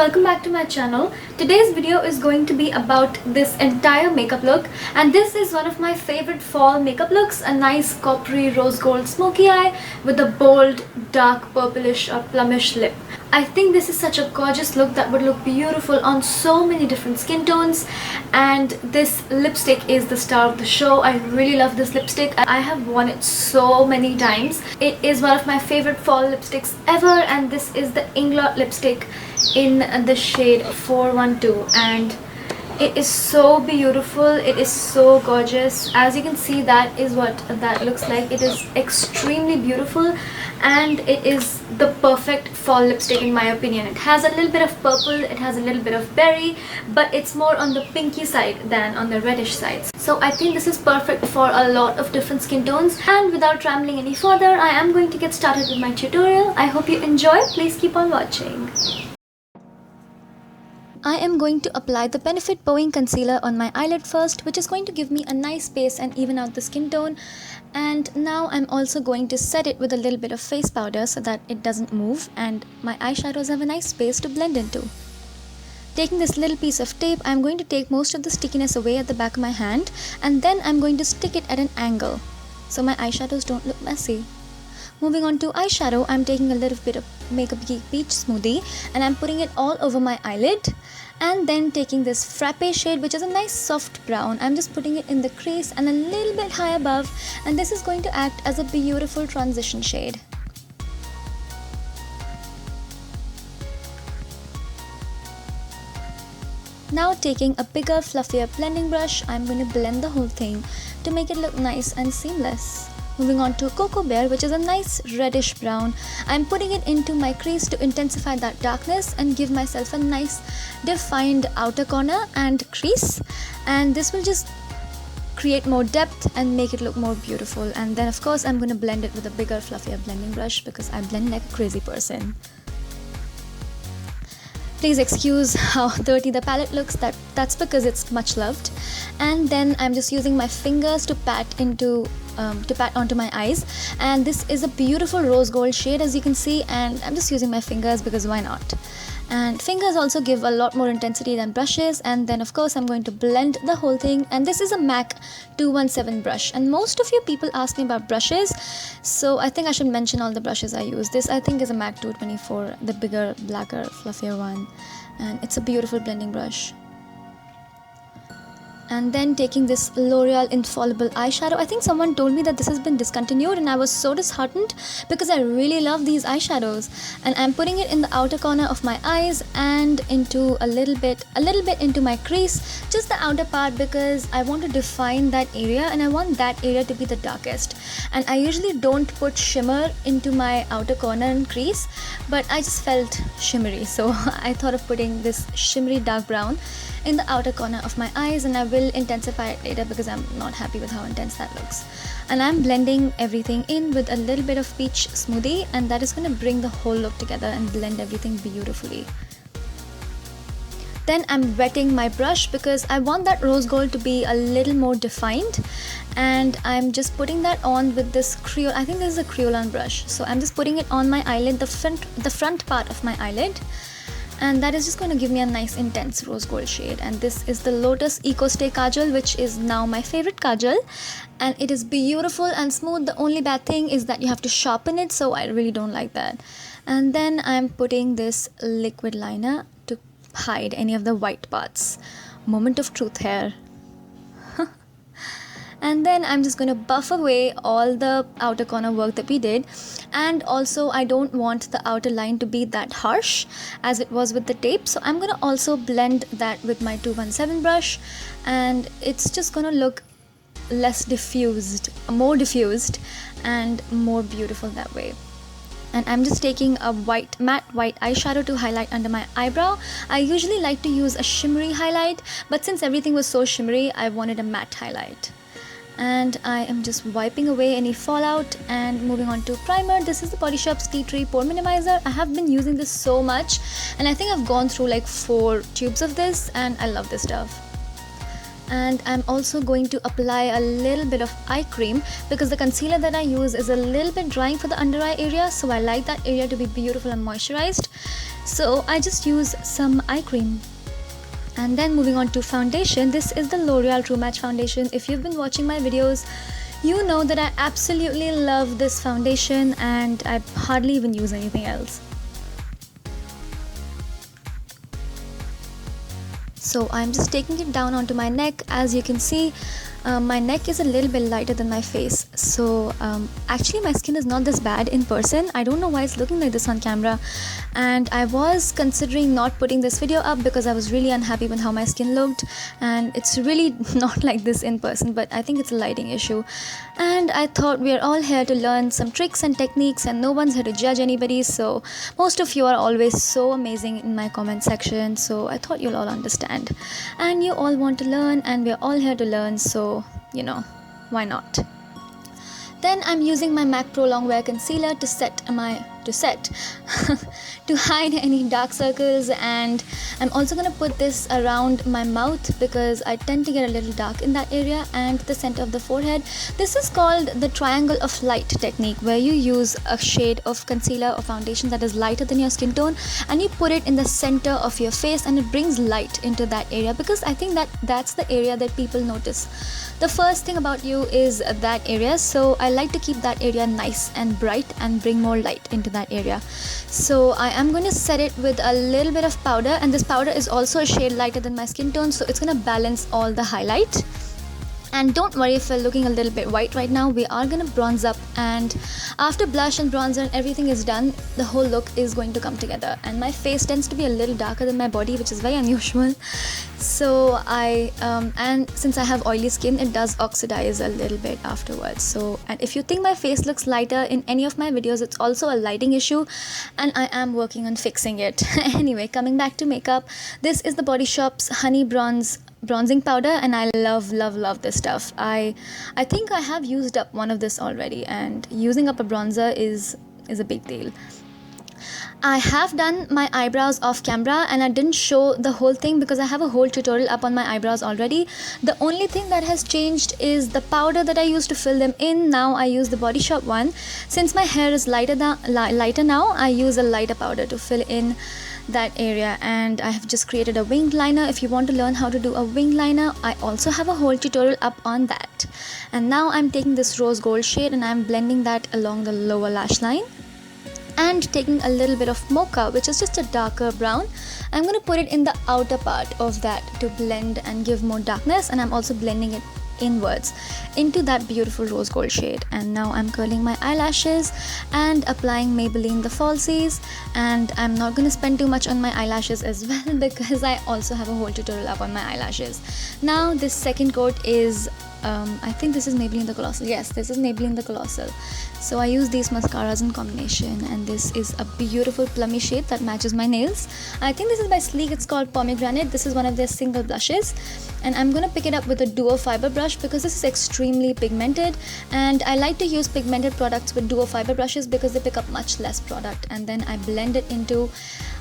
welcome back to my channel. Today's video is going to be about this entire makeup look, and this is one of my favorite fall makeup looks, a nice coppery rose gold smoky eye with a bold dark purplish or plumish lip. I think this is such a gorgeous look that would look beautiful on so many different skin tones, and this lipstick is the star of the show. I really love this lipstick. I have worn it so many times. It is one of my favorite fall lipsticks ever, and this is the Inglot lipstick in the shade 412, and it is so beautiful. It is so gorgeous. As you can see, that is what that looks like. It is extremely beautiful, and it is the perfect fall lipstick in my opinion. It has a little bit of purple, it has a little bit of berry, but it's more on the pinky side than on the reddish sides. So I think this is perfect for a lot of different skin tones. And without rambling any further, I am going to get started with my tutorial. I hope you enjoy. Please keep on watching. I am going to apply the Benefit Bowing Concealer on my eyelid first, which is going to give me a nice base and even out the skin tone. And now I'm also going to set it with a little bit of face powder so that it doesn't move and my eyeshadows have a nice space to blend into. Taking this little piece of tape, I'm going to take most of the stickiness away at the back of my hand, and then I'm going to stick it at an angle so my eyeshadows don't look messy. Moving on to eyeshadow, I'm taking a little bit of Makeup Geek Peach Smoothie and I'm putting it all over my eyelid, and then taking this Frappé shade, which is a nice soft brown. I'm just putting it in the crease and a little bit high above, and this is going to act as a beautiful transition shade. Now taking a bigger, fluffier blending brush, I'm going to blend the whole thing to make it look nice and seamless. Moving on to Cocoa Bear, which is a nice reddish brown. I'm putting it into my crease to intensify that darkness and give myself a nice defined outer corner and crease. And this will just create more depth and make it look more beautiful. And then of course I'm going to blend it with a bigger, fluffier blending brush because I blend like a crazy person. Please excuse how dirty the palette looks, that's because it's much loved. And then I'm just using my fingers to pat onto my eyes, and this is a beautiful rose gold shade as you can see, and I'm just using my fingers because why not. And fingers also give a lot more intensity than brushes. And then of course I'm going to blend the whole thing, and this is a MAC 217 brush, and most of you people ask me about brushes, so I think I should mention all the brushes I use. This I think is a MAC 224, the bigger, blacker, fluffier one, and it's a beautiful blending brush. And then taking this Loreal Infallible eyeshadow. I think someone told me that this has been discontinued, and I was so disheartened because I really love these eyeshadows. And I'm putting it in the outer corner of my eyes and into a little bit into my crease, just the outer part, because I want to define that area and I want that area to be the darkest. And I usually don't put shimmer into my outer corner and crease, but I just felt shimmery, so I thought of putting this shimmery dark brown in the outer corner of my eyes, and I will intensify it later because I'm not happy with how intense that looks. And I'm blending everything in with a little bit of peach smoothie, and that is going to bring the whole look together and blend everything beautifully. Then I'm wetting my brush because I want that rose gold to be a little more defined, and I'm just putting that on with this Creole, I think this is a Creolon brush, so I'm just putting it on my eyelid, the front part of my eyelid. And that is just going to give me a nice intense rose gold shade. And this is the Lotus Ecostay Kajal, which is now my favorite Kajal, and it is beautiful and smooth. The only bad thing is that you have to sharpen it, so I really don't like that. And then I'm putting this liquid liner to hide any of the white parts. Moment of truth here. And then I'm just going to buff away all the outer corner work that we did, and also I don't want the outer line to be that harsh as it was with the tape, so I'm going to also blend that with my 217 brush, and it's just going to look less diffused, more diffused and more beautiful that way. And I'm just taking a matte white eyeshadow to highlight under my eyebrow. I usually like to use a shimmery highlight, but since everything was so shimmery, I wanted a matte highlight. And I am just wiping away any fallout and moving on to primer. This is the Body Shop's Tea Tree Pore Minimiser. I have been using this so much, and I think I've gone through like 4 tubes of this, and I love this stuff. And I'm also going to apply a little bit of eye cream because the concealer that I use is a little bit drying for the under eye area, so I like that area to be beautiful and moisturized. So I just use some eye cream. And then moving on to foundation, this is the L'Oreal True Match foundation. If you've been watching my videos, you know that I absolutely love this foundation and I hardly even use anything else. So I'm just taking it down onto my neck. As you can see, my neck is a little bit lighter than my face. So actually my skin is not this bad in person. I don't know why it's looking like this on camera. And I was considering not putting this video up because I was really unhappy with how my skin looked. And it's really not like this in person, but I think it's a lighting issue. And I thought we are all here to learn some tricks and techniques and no one's here to judge anybody. So most of you are always so amazing in my comment section. So I thought you'll all understand. And you all want to learn and we're all here to learn. So, you know, why not? Then I'm using my MAC Pro Longwear Concealer to hide any dark circles, and I'm also going to put this around my mouth because I tend to get a little dark in that area, and the center of the forehead. This is called the triangle of light technique, where you use a shade of concealer or foundation that is lighter than your skin tone and you put it in the center of your face and it brings light into that area, because I think that's the area that people notice. The first thing about you is that area, so I like to keep that area nice and bright and bring more light into that area. So I am going to set it with a little bit of powder, and this powder is also a shade lighter than my skin tone, so it's going to balance all the highlight. And don't worry if we're looking a little bit white right now, we are going to bronze up, and after blush and bronzer and everything is done, the whole look is going to come together. And my face tends to be a little darker than my body, which is very unusual. So and since I have oily skin, it does oxidize a little bit afterwards. So, and if you think my face looks lighter in any of my videos, it's also a lighting issue and I am working on fixing it. Anyway, coming back to makeup, this is the Body Shop's Honey Bronzing powder, and I love this stuff. I think I have used up one of this already, and using up a bronzer is a big deal. I have done my eyebrows off camera and I didn't show the whole thing because I have a whole tutorial up on my eyebrows already. The only thing that has changed is the powder that I used to fill them in. Now I use the Body Shop one. Since my hair is lighter now, I use a lighter powder to fill in that area, and I have just created a winged liner. If you want to learn how to do a winged liner, I also have a whole tutorial up on that. And now I'm taking this rose gold shade and I'm blending that along the lower lash line, and taking a little bit of Mocha, which is just a darker brown. I'm going to put it in the outer part of that to blend and give more darkness, and I'm also blending it inwards into that beautiful rose gold shade. And now I'm curling my eyelashes and applying Maybelline the Falsies, and I'm not going to spend too much on my eyelashes as well because I also have a whole tutorial up on my eyelashes. Now this second coat is I think this is Maybelline the Colossal. Yes, this is Maybelline the Colossal. So I use these mascaras in combination, and this is a beautiful plummy shade that matches my nails. I think this is by Sleek. It's called Pomegranate. This is one of their single blushes, and I'm going to pick it up with a duo fiber brush because this is extremely pigmented, and I like to use pigmented products with duo fiber brushes because they pick up much less product. And then I blend it into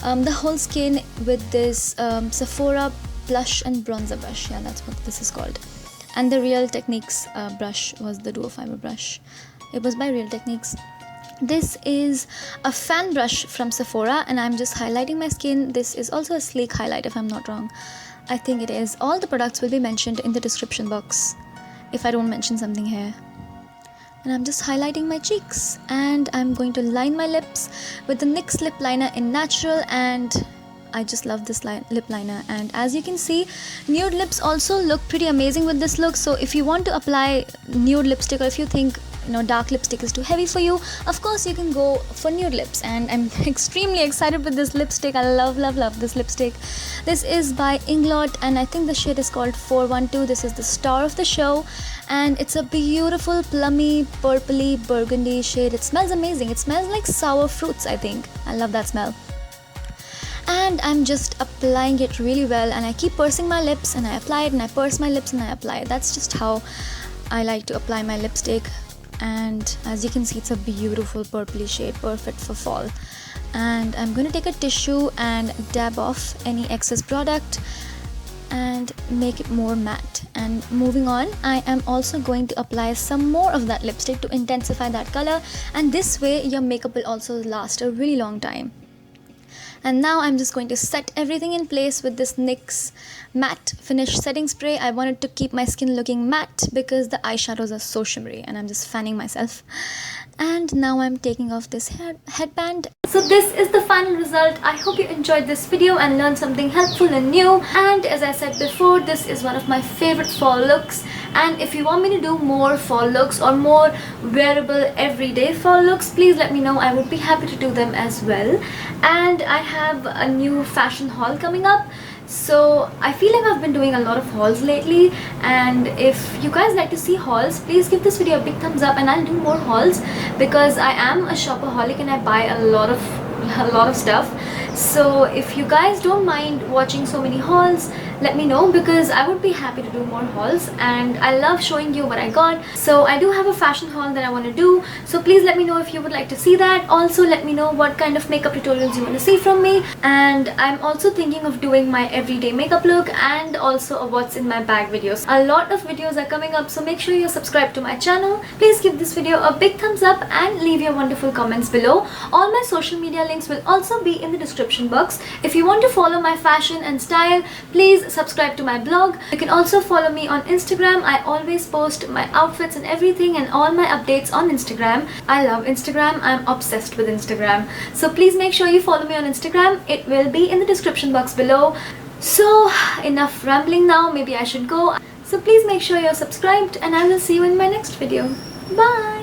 the whole skin with this Sephora blush and bronzer brush. Yeah, that's what this is called. And the Real Techniques brush was the duo fiber brush. It was by Real Techniques. This is a fan brush from Sephora, and I'm just highlighting my skin. This is also a Sleek highlight if I'm not wrong. I think it is. All the products will be mentioned in the description box if I don't mention something here. And I'm just highlighting my cheeks, and I'm going to line my lips with the NYX lip liner in Natural, and I just love this lip liner. And as you can see, nude lips also look pretty amazing with this look. So if you want to apply nude lipstick, or if you think dark lipstick is too heavy for you, of course you can go for nude lips. And I'm extremely excited with this lipstick. I love this lipstick. This is by Inglot, and I think the shade is called 412. This is the star of the show, and it's a beautiful plummy purpley burgundy shade. It smells amazing. It smells like sour fruits, I think. I love that smell. And I'm just applying it really well, and I keep pursing my lips, and I apply it, and I purse my lips, and I apply it. That's just how I like to apply my lipstick. And as you can see, it's a beautiful purpley shade, perfect for fall. And I'm going to take a tissue and dab off any excess product and make it more matte. And moving on, I am also going to apply some more of that lipstick to intensify that color, and this way your makeup will also last a really long time. And now I'm just going to set everything in place with this NYX matte finish setting spray. I wanted to keep my skin looking matte because the eyeshadows are so shimmery, and I'm just fanning myself. And now I'm taking off this headband. So this is the final result. I hope you enjoyed this video and learned something helpful and new. And as I said before, this is one of my favorite fall looks. And if you want me to do more fall looks or more wearable everyday fall looks, please let me know. I would be happy to do them as well. And I have a new fashion haul coming up. So I feel like I've been doing a lot of hauls lately, and if you guys like to see hauls, please give this video a big thumbs up and I'll do more hauls, because I am a shopaholic and I buy a lot of stuff. So if you guys don't mind watching so many hauls, let me know, because I would be happy to do more hauls and I love showing you what I got. So I do have a fashion haul that I want to do, so please let me know if you would like to see that. Also let me know what kind of makeup tutorials you want to see from me. And I'm also thinking of doing my everyday makeup look and also a what's in my bag videos. A lot of videos are coming up, so make sure you're subscribed to my channel. Please give this video a big thumbs up and leave your wonderful comments below. All my social media links will also be in the description box. If you want to follow my fashion and style, please subscribe to my blog. You can also follow me on Instagram. I always post my outfits and everything and all my updates on Instagram. I love Instagram. I'm obsessed with Instagram. So please make sure you follow me on Instagram. It will be in the description box below. So enough rambling now. Maybe I should go. So please make sure you're subscribed and I will see you in my next video. Bye!